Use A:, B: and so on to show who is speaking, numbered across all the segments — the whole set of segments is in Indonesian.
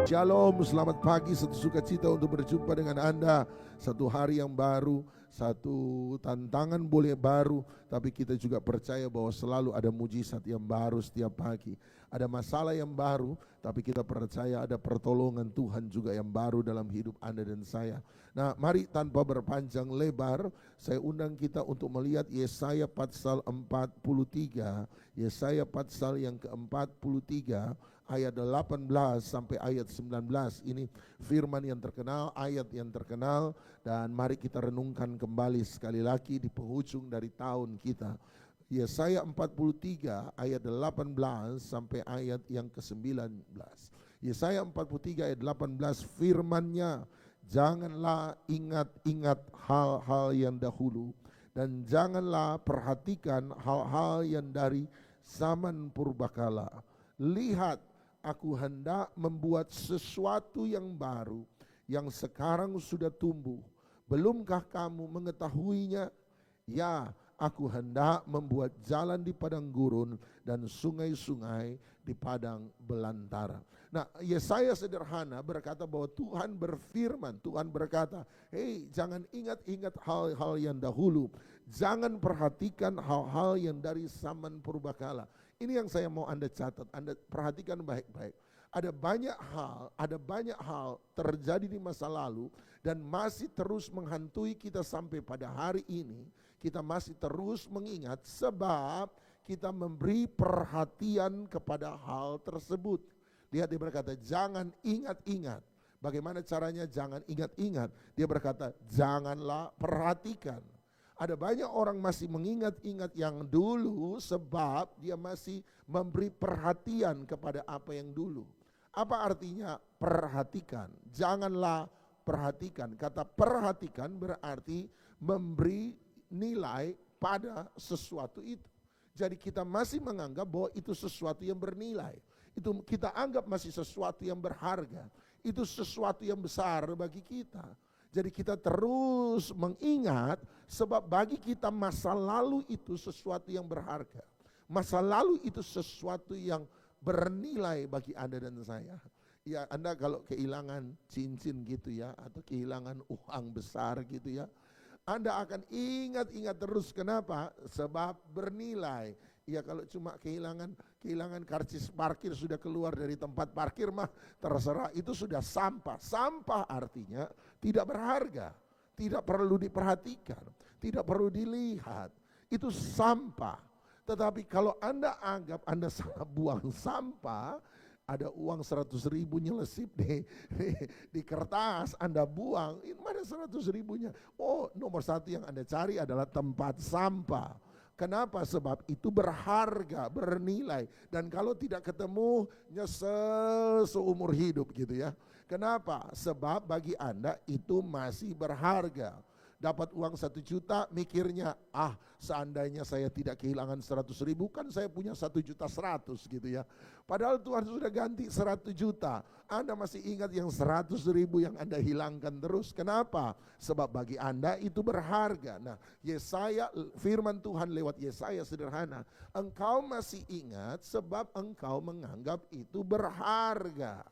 A: Shalom, selamat pagi, satu sukacita untuk berjumpa dengan Anda. Satu hari yang baru, satu tantangan boleh baru, tapi kita juga percaya bahwa selalu ada mujizat yang baru setiap pagi. Ada masalah yang baru, tapi kita percaya ada pertolongan Tuhan juga yang baru dalam hidup Anda dan saya. Nah, mari tanpa berpanjang lebar, saya undang kita untuk melihat Yesaya pasal 43, Yesaya pasal yang ke-43, ayat 18 sampai ayat 19. Ini firman yang terkenal, ayat yang terkenal, dan mari kita renungkan kembali sekali lagi di penghujung dari tahun kita. Yesaya 43 ayat 18 sampai ayat yang ke-19. Yesaya 43 ayat 18, firman-Nya, janganlah ingat-ingat hal-hal yang dahulu, dan janganlah perhatikan hal-hal yang dari zaman purbakala. Lihat, aku hendak membuat sesuatu yang baru, yang sekarang sudah tumbuh. Belumkah kamu mengetahuinya? Ya, aku hendak membuat jalan di padang gurun dan sungai-sungai di padang belantara. Nah, Yesaya sederhana berkata bahwa Tuhan berfirman, Tuhan berkata, hei, jangan ingat-ingat hal-hal yang dahulu. Jangan perhatikan hal-hal yang dari zaman purbakala. Ini yang saya mau Anda catat, Anda perhatikan baik-baik. Ada banyak hal terjadi di masa lalu dan masih terus menghantui kita sampai pada hari ini. Kita masih terus mengingat sebab kita memberi perhatian kepada hal tersebut. Lihat, dia berkata, jangan ingat-ingat. Bagaimana caranya jangan ingat-ingat? Dia berkata, janganlah perhatikan. Ada banyak orang masih mengingat-ingat yang dulu sebab dia masih memberi perhatian kepada apa yang dulu. Apa artinya perhatikan? Janganlah perhatikan. Kata perhatikan berarti memberi nilai pada sesuatu itu. Jadi kita masih menganggap bahwa itu sesuatu yang bernilai. Itu kita anggap masih sesuatu yang berharga. Itu sesuatu yang besar bagi kita. Jadi kita terus mengingat sebab bagi kita masa lalu itu sesuatu yang berharga. Masa lalu itu sesuatu yang bernilai bagi Anda dan saya. Ya, Anda kalau kehilangan cincin gitu ya, atau kehilangan uang besar gitu ya, Anda akan ingat-ingat terus. Kenapa? Sebab bernilai. Ya, kalau cuma kehilangan karcis parkir sudah keluar dari tempat parkir mah terserah, itu sudah sampah. Sampah artinya tidak berharga, tidak perlu diperhatikan, tidak perlu dilihat. Itu sampah. Tetapi kalau Anda anggap Anda salah buang sampah, ada uang 100.000 nyelesip di kertas, Anda buang, ini mana 100.000-nya? Oh, nomor satu yang Anda cari adalah tempat sampah. Kenapa? Sebab itu berharga, bernilai. Dan kalau tidak ketemu, nyesel seumur hidup gitu ya. Kenapa? Sebab bagi Anda itu masih berharga. Dapat uang 1 juta, mikirnya, seandainya saya tidak kehilangan 100.000, kan saya punya 1.100.000 gitu ya. Padahal Tuhan sudah ganti 100 juta. Anda masih ingat yang 100.000 yang Anda hilangkan terus. Kenapa? Sebab bagi Anda itu berharga. Nah, Yesaya, firman Tuhan lewat Yesaya sederhana. Engkau masih ingat sebab engkau menganggap itu berharga.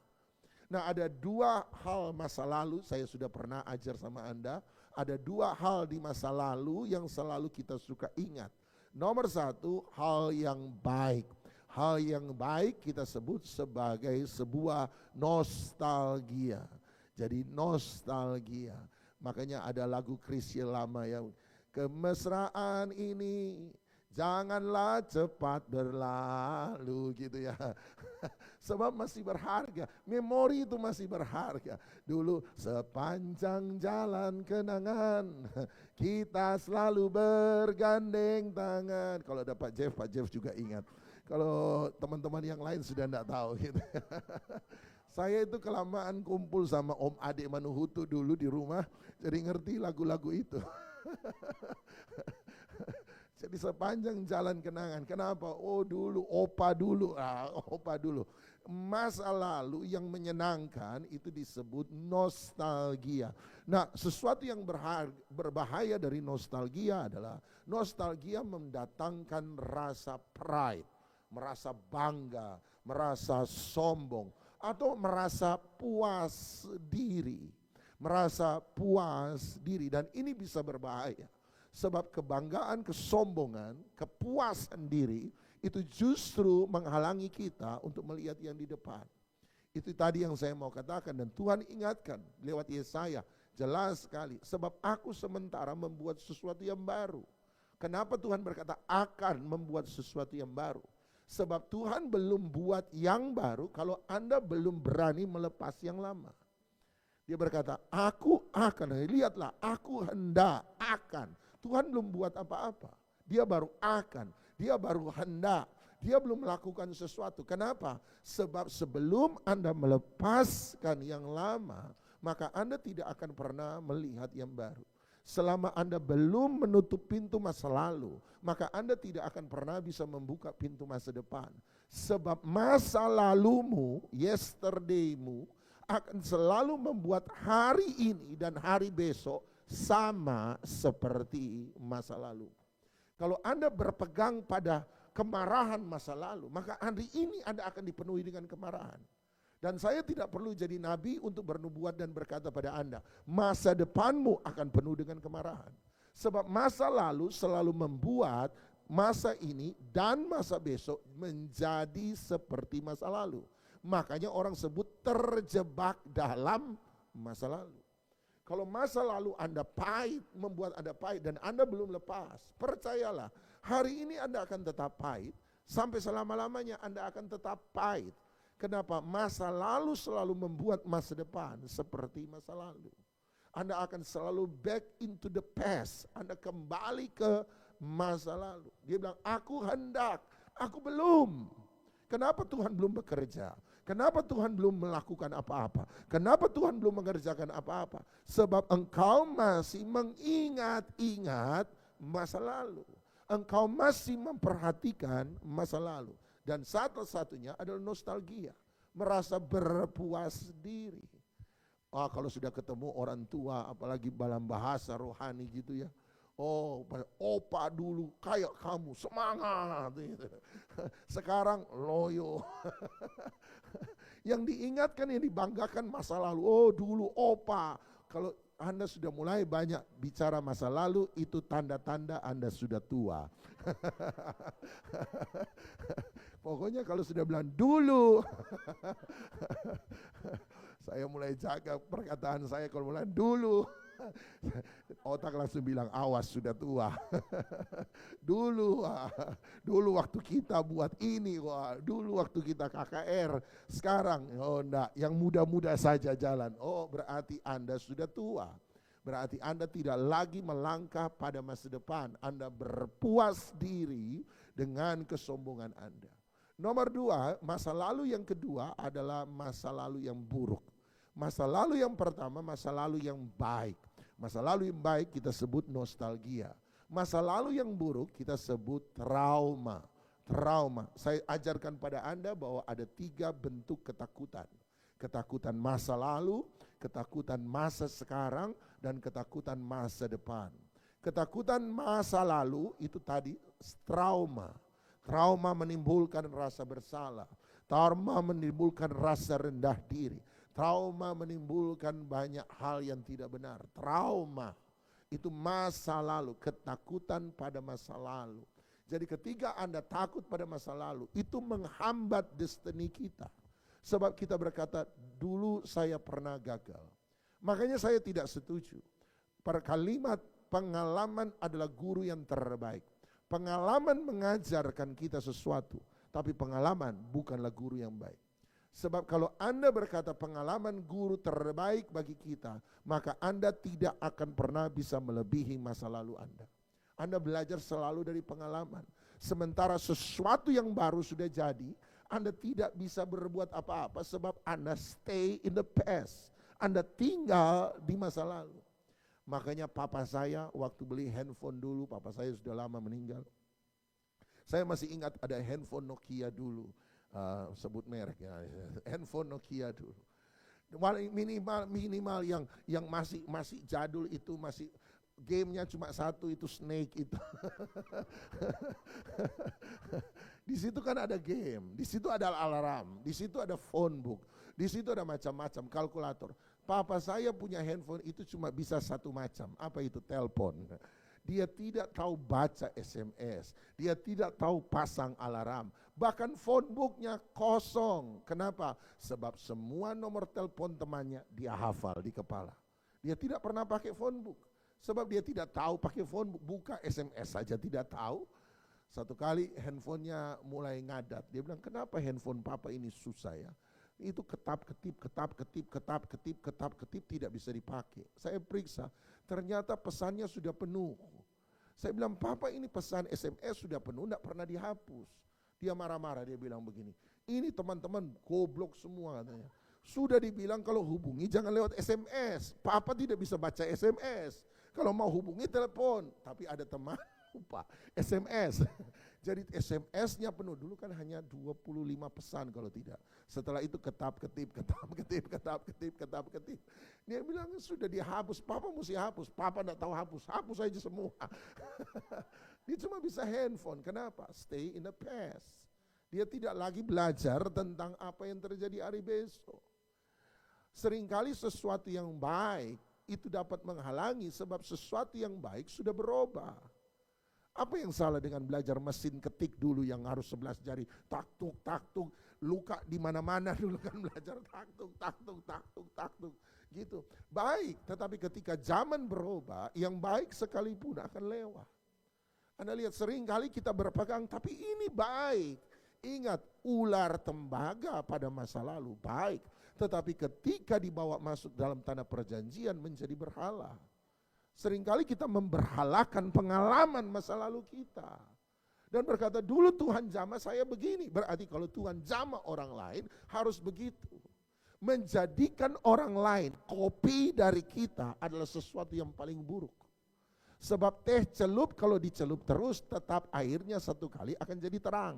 A: Nah, ada 2 hal masa lalu, saya sudah pernah ajar sama Anda. Ada 2 hal di masa lalu yang selalu kita suka ingat. Nomor 1, hal yang baik. Hal yang baik kita sebut sebagai sebuah nostalgia. Jadi nostalgia. Makanya ada lagu Chrisye lama yang kemesraan ini janganlah cepat berlalu gitu ya. Sebab masih berharga, memori itu masih berharga. Dulu sepanjang jalan kenangan kita selalu bergandeng tangan. Kalau ada Pak Jeff juga ingat. Kalau teman-teman yang lain sudah enggak tahu gitu. Saya itu kelamaan kumpul sama Om Ade Manuhutu dulu di rumah, jadi ngerti lagu-lagu itu. Jadi sepanjang jalan kenangan. Kenapa? Oh dulu, opa dulu. Opa dulu. Masa lalu yang menyenangkan itu disebut nostalgia. Nah, sesuatu yang berbahaya dari nostalgia adalah nostalgia mendatangkan rasa pride, merasa bangga, merasa sombong. atau merasa puas diri. Merasa puas diri, dan ini bisa berbahaya. Sebab kebanggaan, kesombongan, kepuasan diri itu justru menghalangi kita untuk melihat yang di depan. Itu tadi yang saya mau katakan, dan Tuhan ingatkan lewat Yesaya jelas sekali. Sebab aku sementara membuat sesuatu yang baru. Kenapa Tuhan berkata akan membuat sesuatu yang baru? Sebab Tuhan belum buat yang baru kalau Anda belum berani melepas yang lama. Dia berkata, aku akan, lihatlah, aku hendak, akan. Tuhan belum buat apa-apa. Dia baru akan, dia baru hendak. Dia belum melakukan sesuatu. Kenapa? Sebab sebelum Anda melepaskan yang lama, maka Anda tidak akan pernah melihat yang baru. Selama Anda belum menutup pintu masa lalu, maka Anda tidak akan pernah bisa membuka pintu masa depan. Sebab masa lalumu, yesterdaymu, akan selalu membuat hari ini dan hari besok sama seperti masa lalu. Kalau Anda berpegang pada kemarahan masa lalu, maka hari ini Anda akan dipenuhi dengan kemarahan. Dan saya tidak perlu jadi nabi untuk bernubuat dan berkata pada Anda, masa depanmu akan penuh dengan kemarahan. Sebab masa lalu selalu membuat masa ini dan masa besok menjadi seperti masa lalu. Makanya orang sebut terjebak dalam masa lalu. Kalau masa lalu Anda pahit, membuat Anda pahit dan Anda belum lepas, percayalah, hari ini Anda akan tetap pahit, sampai selama-lamanya Anda akan tetap pahit. Kenapa? Masa lalu selalu membuat masa depan seperti masa lalu. Anda akan selalu back into the past, Anda kembali ke masa lalu. Dia bilang, aku hendak, aku belum. Kenapa Tuhan belum bekerja? Kenapa Tuhan belum melakukan apa-apa? Kenapa Tuhan belum mengerjakan apa-apa? Sebab engkau masih mengingat-ingat masa lalu. Engkau masih memperhatikan masa lalu. Dan satu-satunya adalah nostalgia. Merasa berpuas diri. Kalau sudah ketemu orang tua, apalagi dalam bahasa rohani gitu ya. Oh, opa dulu kayak kamu, semangat. Sekarang loyo. Yang diingatkan, yang dibanggakan masa lalu. Oh dulu opa. Kalau Anda sudah mulai banyak bicara masa lalu, itu tanda-tanda Anda sudah tua. Pokoknya kalau sudah bilang dulu. Saya mulai jaga perkataan saya kalau mulai dulu. Otak langsung bilang awas sudah tua. Dulu waktu kita buat ini, dulu waktu kita KKR. Sekarang enggak, yang muda-muda saja jalan. Oh berarti Anda sudah tua. Berarti Anda tidak lagi melangkah pada masa depan. Anda berpuas diri dengan kesombongan Anda. Nomor 2, masa lalu yang kedua adalah masa lalu yang buruk. Masa lalu yang pertama, masa lalu yang baik. Masa lalu yang baik kita sebut nostalgia. Masa lalu yang buruk kita sebut trauma. Trauma. Saya ajarkan pada Anda bahwa ada 3 bentuk ketakutan. Ketakutan masa lalu, ketakutan masa sekarang, dan ketakutan masa depan. Ketakutan masa lalu itu tadi trauma. Trauma menimbulkan rasa bersalah. Trauma menimbulkan rasa rendah diri. Trauma menimbulkan banyak hal yang tidak benar. Trauma itu masa lalu, ketakutan pada masa lalu. Jadi ketika Anda takut pada masa lalu, itu menghambat destiny kita. Sebab kita berkata, dulu saya pernah gagal. Makanya saya tidak setuju. Pada kalimat pengalaman adalah guru yang terbaik. Pengalaman mengajarkan kita sesuatu, tapi pengalaman bukanlah guru yang baik. Sebab kalau Anda berkata pengalaman guru terbaik bagi kita, maka Anda tidak akan pernah bisa melebihi masa lalu Anda. Anda belajar selalu dari pengalaman. Sementara sesuatu yang baru sudah jadi, Anda tidak bisa berbuat apa-apa sebab Anda stay in the past. Anda tinggal di masa lalu. Makanya papa saya waktu beli handphone dulu, papa saya sudah lama meninggal. Saya masih ingat ada handphone Nokia dulu. Sebut merek ya, handphone Nokia dulu. Minimal yang masih jadul itu, masih gamenya cuma satu, itu Snake itu. Di situ kan ada game, di situ ada alarm, di situ ada phone book. Di situ ada macam-macam kalkulator. Papa saya punya handphone itu cuma bisa satu macam. Apa itu? Telepon. Dia tidak tahu baca SMS. Dia tidak tahu pasang alarm. Bahkan phone booknya kosong. Kenapa? Sebab semua nomor telepon temannya dia hafal di kepala. Dia tidak pernah pakai phone book. Sebab dia tidak tahu pakai phone book. Buka SMS saja tidak tahu. Satu kali handphonenya mulai ngadat. Dia bilang, kenapa handphone papa ini susah ya? Itu ketap-ketip tidak bisa dipakai. Saya periksa, ternyata pesannya sudah penuh. Saya bilang, papa ini pesan SMS sudah penuh, tidak pernah dihapus. Dia marah-marah, dia bilang begini, ini teman-teman goblok semua katanya. Sudah dibilang kalau hubungi jangan lewat SMS. Papa tidak bisa baca SMS. Kalau mau hubungi telepon, tapi ada teman lupa SMS. Jadi SMS-nya penuh. Dulu kan hanya 25 pesan kalau tidak. Setelah itu ketap-ketip. Dia bilang sudah dihapus. Papa mesti hapus. Papa tidak tahu hapus. Hapus aja semua. Dia cuma bisa handphone. Kenapa? Stay in the past. Dia tidak lagi belajar tentang apa yang terjadi hari besok. Seringkali sesuatu yang baik itu dapat menghalangi sebab sesuatu yang baik sudah berubah. Apa yang salah dengan belajar mesin ketik dulu yang harus 11 jari, taktuk, luka di mana-mana dulu kan belajar taktuk, gitu. Baik, tetapi ketika zaman berubah, yang baik sekalipun akan lewat. Anda lihat sering kali kita berpegang, tapi ini baik. Ingat, ular tembaga pada masa lalu baik, tetapi ketika dibawa masuk dalam tanah perjanjian menjadi berhala. Seringkali kita memberhalakan pengalaman masa lalu kita. Dan berkata dulu Tuhan jamah saya begini. Berarti kalau Tuhan jamah orang lain harus begitu. Menjadikan orang lain kopi dari kita adalah sesuatu yang paling buruk. Sebab teh celup kalau dicelup terus tetap airnya satu kali akan jadi terang.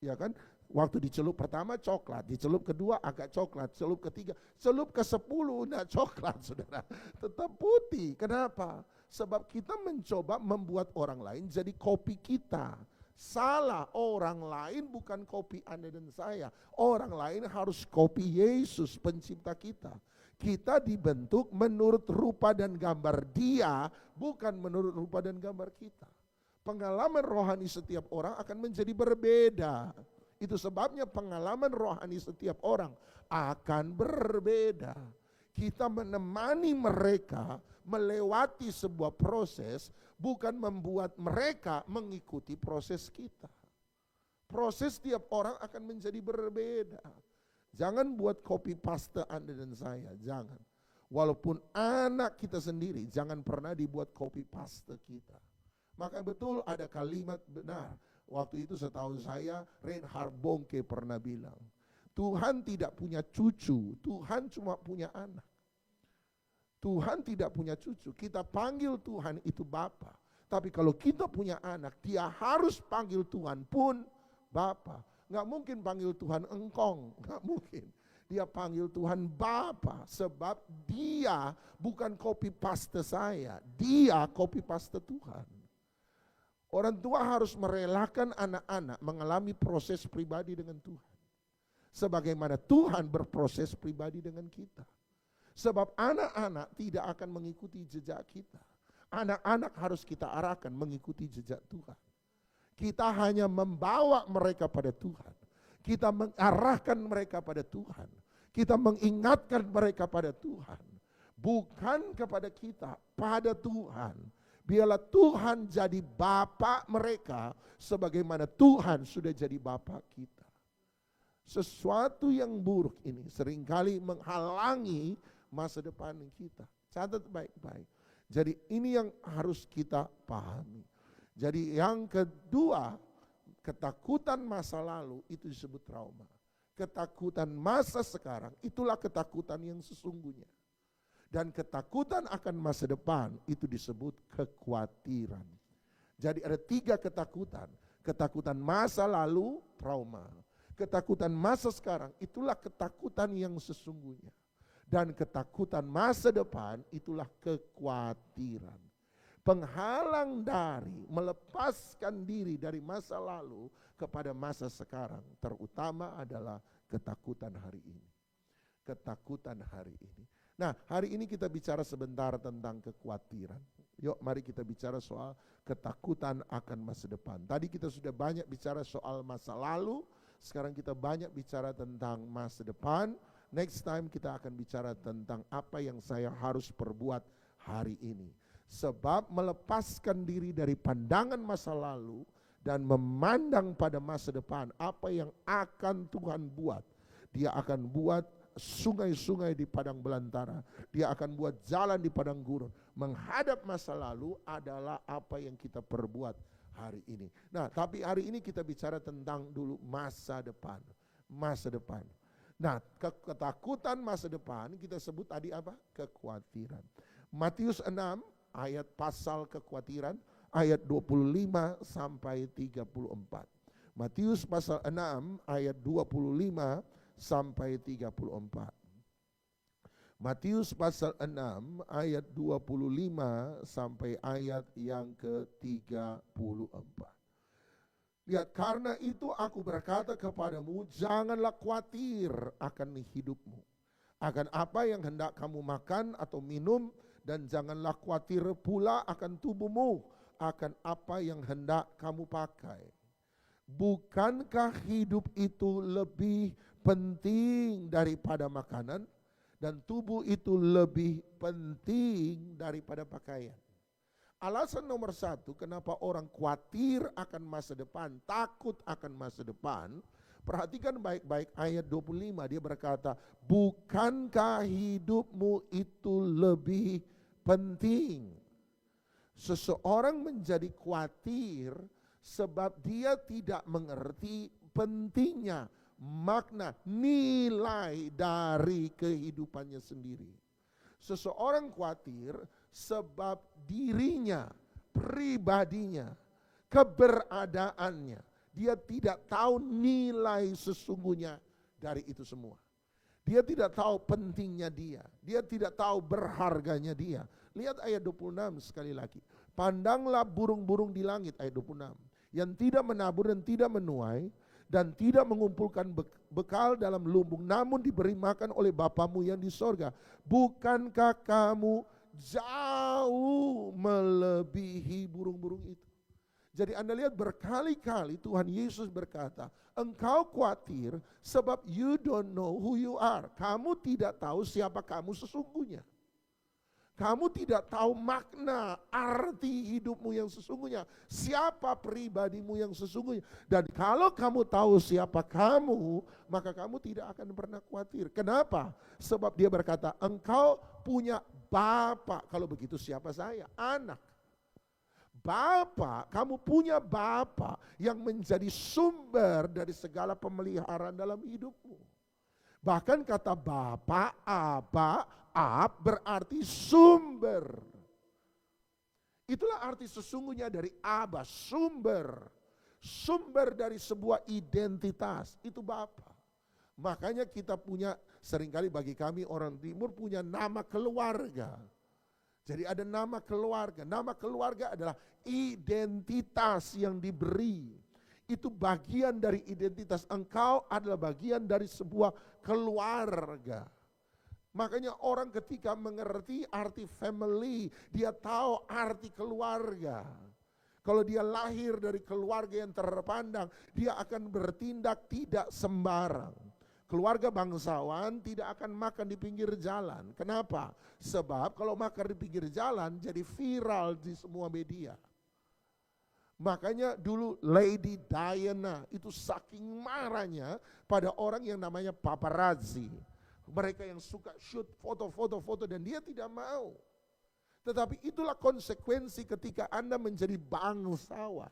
A: Ya kan? Waktu dicelup pertama coklat, dicelup kedua agak coklat, celup ketiga, celup ke-10 enggak coklat saudara, tetap putih. Kenapa? Sebab kita mencoba membuat orang lain jadi kopi kita. Salah, orang lain bukan kopi Anda dan saya. Orang lain harus kopi Yesus pencipta kita. Kita dibentuk menurut rupa dan gambar Dia, bukan menurut rupa dan gambar kita. Pengalaman rohani setiap orang akan menjadi berbeda. Itu sebabnya pengalaman rohani setiap orang akan berbeda. Kita menemani mereka melewati sebuah proses, bukan membuat mereka mengikuti proses kita. Proses setiap orang akan menjadi berbeda. Jangan buat copy paste Anda dan saya, jangan. Walaupun anak kita sendiri, jangan pernah dibuat copy paste kita. Maka betul ada kalimat benar. Waktu itu setahu saya Reinhard Bonke pernah bilang, Tuhan tidak punya cucu, Tuhan cuma punya anak. Tuhan tidak punya cucu, kita panggil Tuhan itu Bapa. Tapi kalau kita punya anak, dia harus panggil Tuhan pun Bapa. Nggak mungkin panggil Tuhan engkong, nggak mungkin. Dia panggil Tuhan Bapa, sebab dia bukan copy paste saya, dia copy paste Tuhan. Orang tua harus merelakan anak-anak mengalami proses pribadi dengan Tuhan. Sebagaimana Tuhan berproses pribadi dengan kita. Sebab anak-anak tidak akan mengikuti jejak kita. Anak-anak harus kita arahkan mengikuti jejak Tuhan. Kita hanya membawa mereka pada Tuhan. Kita mengarahkan mereka pada Tuhan. Kita mengingatkan mereka pada Tuhan. Bukan kepada kita, pada Tuhan. Biarlah Tuhan jadi Bapa mereka sebagaimana Tuhan sudah jadi Bapa kita. Sesuatu yang buruk ini seringkali menghalangi masa depan kita. Catat baik-baik. Jadi ini yang harus kita pahami. Jadi yang kedua, ketakutan masa lalu itu disebut trauma. Ketakutan masa sekarang itulah ketakutan yang sesungguhnya. Dan ketakutan akan masa depan itu disebut kekhawatiran. Jadi ada 3 ketakutan. Ketakutan masa lalu, trauma. Ketakutan masa sekarang, itulah ketakutan yang sesungguhnya. Dan ketakutan masa depan, itulah kekhawatiran. Penghalang dari melepaskan diri dari masa lalu kepada masa sekarang, terutama adalah ketakutan hari ini. ketakutan hari ini. Nah, hari ini kita bicara sebentar tentang kekhawatiran. Yuk mari kita bicara soal ketakutan akan masa depan. Tadi kita sudah banyak bicara soal masa lalu, sekarang kita banyak bicara tentang masa depan. Next time kita akan bicara tentang apa yang saya harus perbuat hari ini. Sebab melepaskan diri dari pandangan masa lalu dan memandang pada masa depan, apa yang akan Tuhan buat. Dia akan buat sungai-sungai di padang belantara. Dia akan buat jalan di padang gurun. Menghadap masa lalu adalah apa yang kita perbuat hari ini. Nah, tapi hari ini kita bicara tentang dulu masa depan. Masa depan. Nah, ketakutan masa depan kita sebut tadi apa? Kekhawatiran. Matius 6 ayat pasal kekhawatiran ayat 25 sampai 34. Matius pasal 6 ayat 25 sampai 34. Matius pasal 6 ayat 25 sampai ayat yang ke-34. Lihat, karena itu aku berkata kepadamu, janganlah khawatir akan hidupmu, akan apa yang hendak kamu makan atau minum, dan janganlah khawatir pula akan tubuhmu, akan apa yang hendak kamu pakai. Bukankah hidup itu lebih penting daripada makanan, dan tubuh itu lebih penting daripada pakaian? Alasan nomor satu kenapa orang khawatir akan masa depan, takut akan masa depan, perhatikan baik-baik ayat 25, dia berkata, bukankah hidupmu itu lebih penting? Seseorang menjadi khawatir sebab dia tidak mengerti pentingnya, makna, nilai dari kehidupannya sendiri. Seseorang khawatir sebab dirinya, pribadinya, keberadaannya, dia tidak tahu nilai sesungguhnya dari itu semua. Dia tidak tahu pentingnya dia tidak tahu berharganya dia. Lihat ayat 26 sekali lagi. Pandanglah burung-burung di langit, ayat 26, yang tidak menabur dan tidak menuai, dan tidak mengumpulkan bekal dalam lumbung, namun diberi makan oleh Bapamu yang di sorga. Bukankah kamu jauh melebihi burung-burung itu? Jadi Anda lihat berkali-kali Tuhan Yesus berkata, engkau khawatir sebab you don't know who you are. Kamu tidak tahu siapa kamu sesungguhnya. Kamu tidak tahu makna, arti hidupmu yang sesungguhnya. Siapa pribadimu yang sesungguhnya. Dan kalau kamu tahu siapa kamu, maka kamu tidak akan pernah khawatir. Kenapa? Sebab dia berkata, engkau punya Bapa. Kalau begitu siapa saya? Anak. Bapa, kamu punya Bapa yang menjadi sumber dari segala pemeliharaan dalam hidupmu. Bahkan kata Bapa, Aba, Ab berarti sumber. Itulah arti sesungguhnya dari Aba, sumber. Sumber dari sebuah identitas, itu Bapa. Makanya kita punya, seringkali bagi kami orang timur punya nama keluarga. Jadi ada nama keluarga. Nama keluarga adalah identitas yang diberi. Itu bagian dari identitas. Engkau adalah bagian dari sebuah keluarga. Makanya orang ketika mengerti arti family, dia tahu arti keluarga. Kalau dia lahir dari keluarga yang terpandang, dia akan bertindak tidak sembarang. Keluarga bangsawan tidak akan makan di pinggir jalan. Kenapa? Sebab kalau makan di pinggir jalan jadi viral di semua media. Makanya dulu Lady Diana itu saking marahnya pada orang yang namanya paparazzi. Mereka yang suka shoot foto-foto dan dia tidak mau. Tetapi itulah konsekuensi ketika Anda menjadi bangsawan.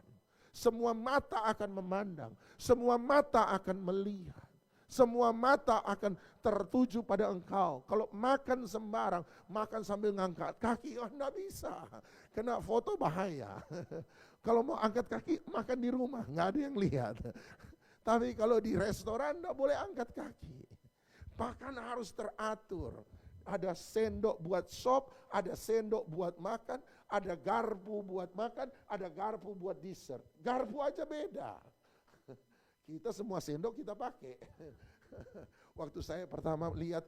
A: Semua mata akan memandang, semua mata akan melihat. Semua mata akan tertuju pada engkau. Kalau makan sembarang, makan sambil ngangkat kaki, Anda bisa. Kena foto bahaya. Kalau mau angkat kaki, makan di rumah, nggak ada yang lihat. Tapi kalau di restoran, nggak boleh angkat kaki. Makan harus teratur. Ada sendok buat sop, ada sendok buat makan, ada garpu buat makan, ada garpu buat dessert. Garpu aja beda. Kita semua sendok kita pakai. Waktu saya pertama lihat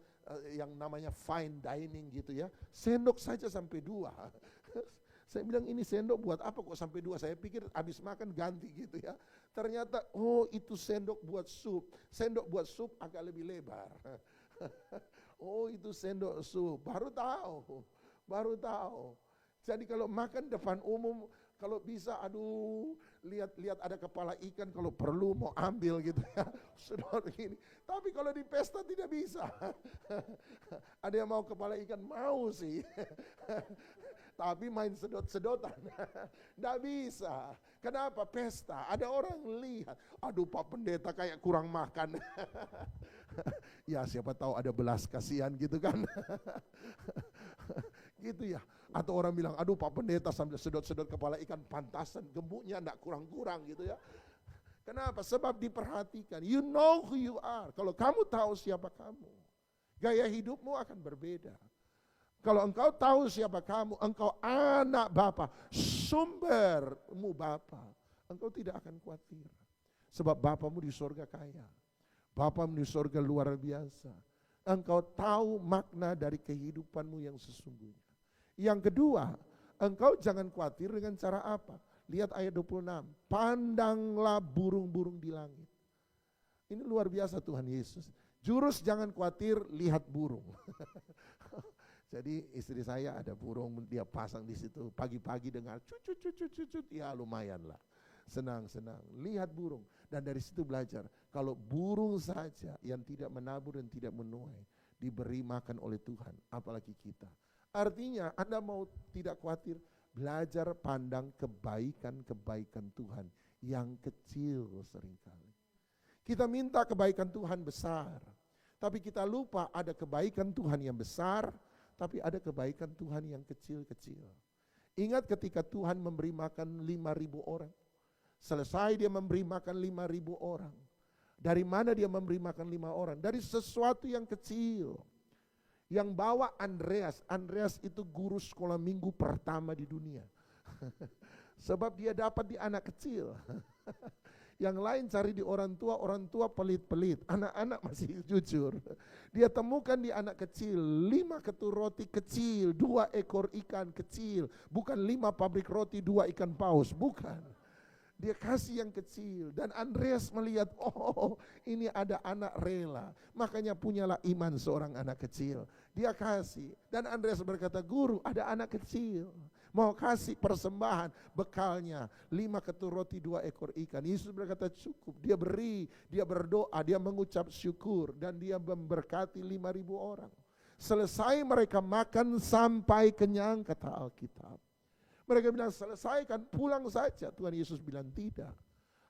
A: yang namanya fine dining gitu ya, sendok saja sampai 2. Saya bilang ini sendok buat apa kok sampai 2? Saya pikir habis makan ganti gitu ya. Ternyata oh itu sendok buat sup. Sendok buat sup agak lebih lebar. Oh itu sendok sup, baru tahu. Baru tahu. Jadi kalau makan depan umum, kalau bisa aduh lihat ada kepala ikan, kalau perlu mau ambil gitu ya. Sedot gini. Tapi kalau di pesta tidak bisa. Ada yang mau kepala ikan, mau sih. Tapi main sedot-sedotan. Nggak bisa. Kenapa? Pesta. Ada orang lihat. Aduh Pak Pendeta kayak kurang makan. Ya siapa tahu ada belas kasihan gitu kan. Gitu ya. Atau orang bilang, aduh Pak Pendeta sambil sedot-sedot kepala ikan, pantasan gemuknya enggak kurang-kurang gitu ya. Kenapa? Sebab diperhatikan. You know who you are. Kalau kamu tahu siapa kamu, gaya hidupmu akan berbeda. Kalau engkau tahu siapa kamu, engkau anak Bapa, sumbermu Bapa, engkau tidak akan khawatir. Sebab Bapamu di surga kaya. Bapamu di surga luar biasa. Engkau tahu makna dari kehidupanmu yang sesungguhnya. Yang kedua, engkau jangan khawatir dengan cara apa? Lihat ayat 26. Pandanglah burung-burung di langit. Ini luar biasa Tuhan Yesus. Jurus jangan khawatir, lihat burung. Jadi istri saya ada burung, dia pasang di situ. Pagi-pagi dengar cut, ya lumayan lah. Senang-senang, lihat burung. Dan dari situ belajar, kalau burung saja yang tidak menabur dan tidak menuai, diberi makan oleh Tuhan, apalagi kita. Artinya Anda mau tidak khawatir, belajar pandang kebaikan-kebaikan Tuhan yang kecil seringkali. Kita minta kebaikan Tuhan besar, tapi kita lupa ada kebaikan Tuhan yang besar, tapi ada kebaikan Tuhan yang kecil-kecil. Ingat ketika Tuhan memberi makan 5.000 orang. Selesai dia memberi makan 5.000 orang. Dari mana dia memberi makan 5 orang? Dari sesuatu yang kecil. Yang bawa Andreas. Andreas itu guru sekolah minggu pertama di dunia. Sebab dia dapat di anak kecil. Yang lain cari di orang tua pelit-pelit. Anak-anak masih jujur. Dia temukan di anak kecil 5 ketur roti kecil, 2 ekor ikan kecil. Bukan 5 pabrik roti, 2 ikan paus, bukan. Dia kasih yang kecil. Dan Andreas melihat, oh ini ada anak rela. Makanya punyalah iman seorang anak kecil. Dia kasih. Dan Andreas berkata, guru ada anak kecil. Mau kasih persembahan bekalnya 5 ketur roti 2 ekor ikan. Yesus berkata cukup. Dia beri, dia berdoa, dia mengucap syukur. Dan dia memberkati 5.000 orang. Selesai mereka makan sampai kenyang, kata Alkitab. Mereka bilang selesaikan, pulang saja. Tuhan Yesus bilang tidak.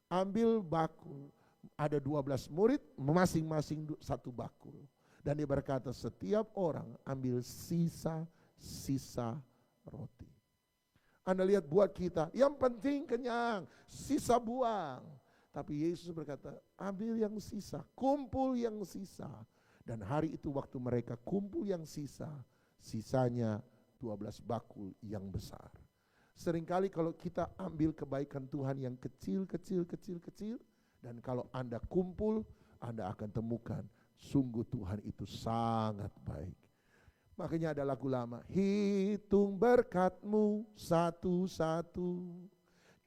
A: Ambil bakul. Ada 12 murid, masing-masing 1 bakul. Dan dia berkata setiap orang ambil sisa-sisa roti. Anda lihat buat kita, yang penting kenyang, sisa buang. Tapi Yesus berkata, ambil yang sisa, kumpul yang sisa. Dan hari itu waktu mereka kumpul yang sisa, sisanya 12 bakul yang besar. Seringkali kalau kita ambil kebaikan Tuhan yang kecil, dan kalau Anda kumpul, Anda akan temukan, sungguh Tuhan itu sangat baik. Makanya ada lagu lama, hitung berkat-Mu satu-satu,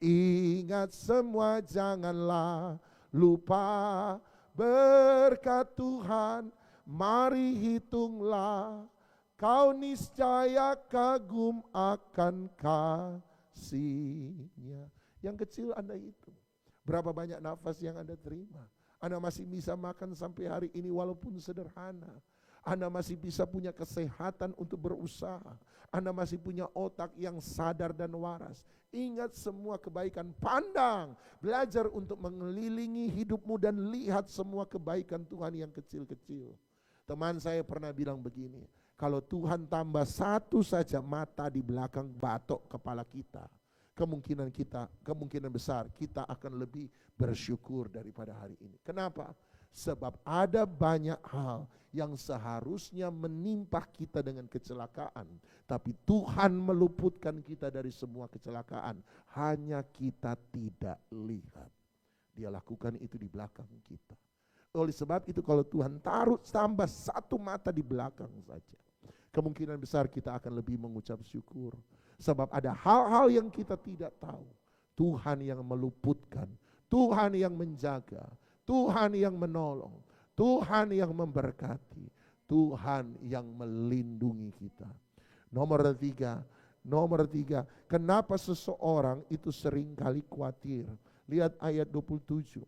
A: ingat semua janganlah lupa, berkat Tuhan mari hitunglah, kau niscaya kagum akan kasih-Nya. Yang kecil Anda hitung, berapa banyak nafas yang Anda terima. Anda masih bisa makan sampai hari ini walaupun sederhana. Anda masih bisa punya kesehatan untuk berusaha. Anda masih punya otak yang sadar dan waras. Ingat semua kebaikan, pandang, belajar untuk mengelilingi hidupmu dan lihat semua kebaikan Tuhan yang kecil-kecil. Teman saya pernah bilang begini, kalau Tuhan tambah 1 saja mata di belakang batok kepala kita, kemungkinan besar kita akan lebih bersyukur daripada hari ini. Kenapa? Sebab ada banyak hal yang seharusnya menimpa kita dengan kecelakaan, tapi Tuhan meluputkan kita dari semua kecelakaan. Hanya kita tidak lihat. Dia lakukan itu di belakang kita. Oleh sebab itu kalau Tuhan taruh tambah satu mata di belakang saja, kemungkinan besar kita akan lebih mengucap syukur. Sebab ada hal-hal yang kita tidak tahu. Tuhan yang meluputkan, Tuhan yang menjaga, Tuhan yang menolong, Tuhan yang memberkati, Tuhan yang melindungi kita. Nomor tiga, kenapa seseorang itu seringkali khawatir? Lihat ayat 27,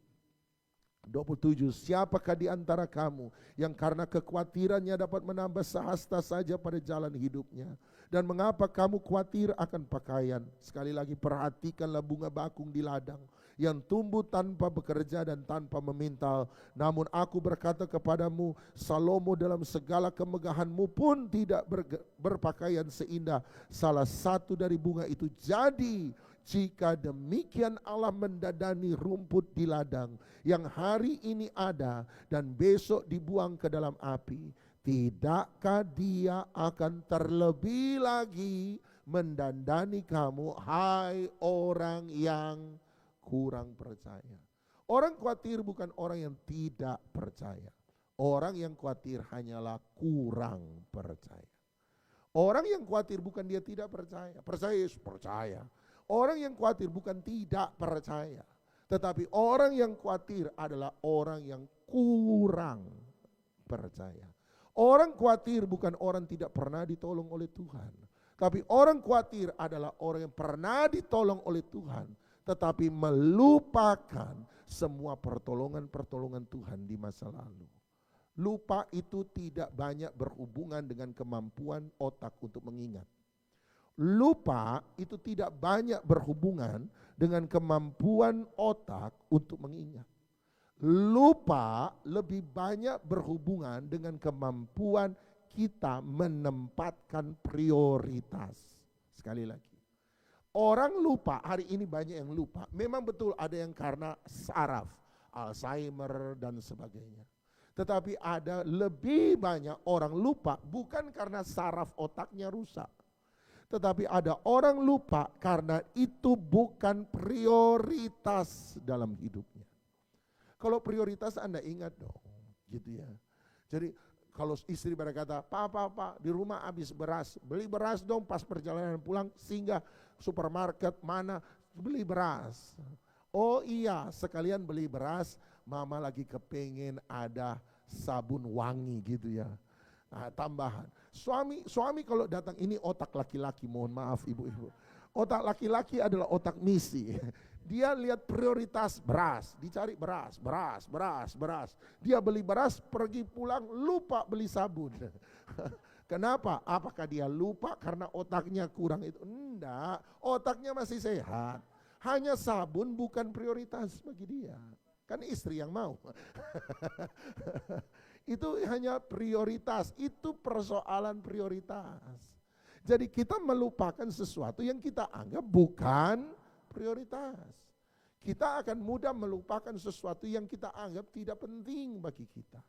A: siapakah di antara kamu yang karena kekhawatirannya dapat menambah sehasta saja pada jalan hidupnya? Dan mengapa kamu khawatir akan pakaian? Sekali lagi, perhatikanlah bunga bakung di ladang yang tumbuh tanpa bekerja dan tanpa memintal. Namun aku berkata kepadamu, Salomo dalam segala kemegahanmu pun tidak berpakaian seindah salah satu dari bunga itu. Jadi jika demikian Allah mendadani rumput di ladang yang hari ini ada dan besok dibuang ke dalam api, tidakkah Dia akan terlebih lagi mendandani kamu, hai orang yang kurang percaya? Orang khawatir bukan orang yang tidak percaya. Orang yang khawatir hanyalah kurang percaya. Orang yang khawatir bukan dia tidak percaya. Percaya. Orang yang khawatir bukan tidak percaya. Tetapi orang yang khawatir adalah orang yang kurang percaya. Orang khawatir bukan orang tidak pernah ditolong oleh Tuhan. Tapi orang khawatir adalah orang yang pernah ditolong oleh Tuhan, tetapi melupakan semua pertolongan-pertolongan Tuhan di masa lalu. Lupa itu tidak banyak berhubungan dengan kemampuan otak untuk mengingat. Lupa itu tidak banyak berhubungan dengan kemampuan otak untuk mengingat. Lupa lebih banyak berhubungan dengan kemampuan kita menempatkan prioritas. Sekali lagi, orang lupa, hari ini banyak yang lupa. Memang betul ada yang karena saraf, Alzheimer dan sebagainya. Tetapi ada lebih banyak orang lupa bukan karena saraf otaknya rusak. Tetapi ada orang lupa karena itu bukan prioritas dalam hidupnya. Kalau prioritas Anda ingat dong, gitu ya. Jadi kalau istri berkata, Pak, di rumah habis beras, beli beras dong pas perjalanan pulang, sehingga supermarket mana, beli beras. Oh iya, sekalian beli beras, mama lagi kepengen ada sabun wangi gitu ya. Nah, tambahan. Suami kalau datang, ini otak laki-laki, mohon maaf ibu-ibu. Otak laki-laki adalah otak misi. Dia lihat prioritas beras, dicari beras. Dia beli beras, pergi pulang lupa beli sabun. Kenapa? Apakah dia lupa karena otaknya kurang itu? Enggak, otaknya masih sehat. Hanya sabun bukan prioritas bagi dia. Kan istri yang mau. Itu hanya prioritas, itu persoalan prioritas. Jadi kita melupakan sesuatu yang kita anggap bukan prioritas. Kita akan mudah melupakan sesuatu yang kita anggap tidak penting bagi kita.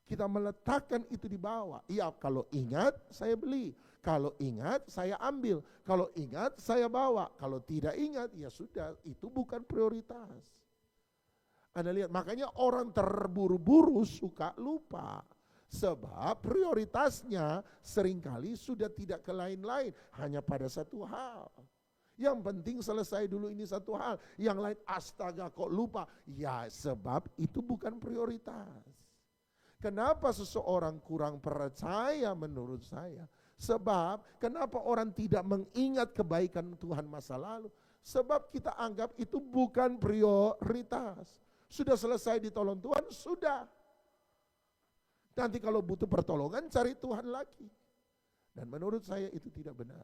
A: Kita meletakkan itu di bawah. Iya, kalau ingat saya beli, kalau ingat saya ambil, kalau ingat saya bawa, kalau tidak ingat ya sudah, itu bukan prioritas. Anda lihat, makanya orang terburu-buru suka lupa. Sebab prioritasnya seringkali sudah tidak ke lain-lain, hanya pada satu hal. Yang penting selesai dulu ini satu hal, yang lain astaga kok lupa. Ya sebab itu bukan prioritas. Kenapa seseorang kurang percaya menurut saya? Sebab kenapa orang tidak mengingat kebaikan Tuhan masa lalu? Sebab kita anggap itu bukan prioritas. Sudah selesai ditolong Tuhan, sudah. Nanti kalau butuh pertolongan cari Tuhan lagi. Dan menurut saya itu tidak benar.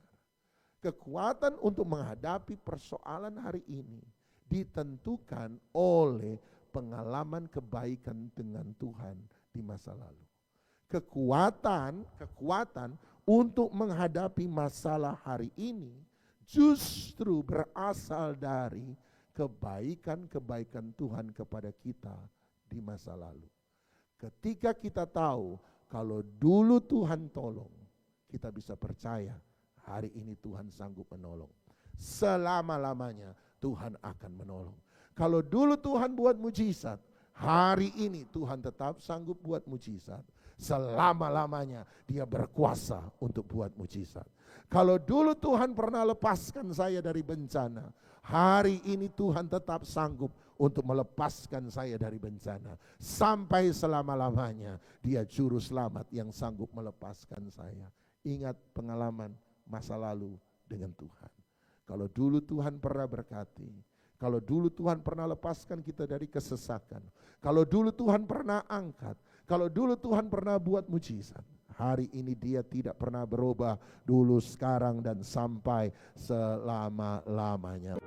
A: Kekuatan untuk menghadapi persoalan hari ini ditentukan oleh pengalaman kebaikan dengan Tuhan di masa lalu. Kekuatan untuk menghadapi masalah hari ini justru berasal dari kebaikan-kebaikan Tuhan kepada kita di masa lalu. Ketika kita tahu kalau dulu Tuhan tolong, kita bisa percaya hari ini Tuhan sanggup menolong. Selama-lamanya Tuhan akan menolong. Kalau dulu Tuhan buat mujizat, Hari ini Tuhan tetap sanggup buat mujizat. Selama-lamanya Dia berkuasa untuk buat mujizat. Kalau dulu Tuhan pernah lepaskan saya dari bencana, hari ini Tuhan tetap sanggup untuk melepaskan saya dari bencana. Sampai selama-lamanya Dia juru selamat yang sanggup melepaskan saya. Ingat pengalaman masa lalu dengan Tuhan. Kalau dulu Tuhan pernah berkati, kalau dulu Tuhan pernah lepaskan kita dari kesesakan, kalau dulu Tuhan pernah angkat, kalau dulu Tuhan pernah buat mujizat, hari ini Dia tidak pernah berubah, dulu, sekarang, dan sampai selama-lamanya.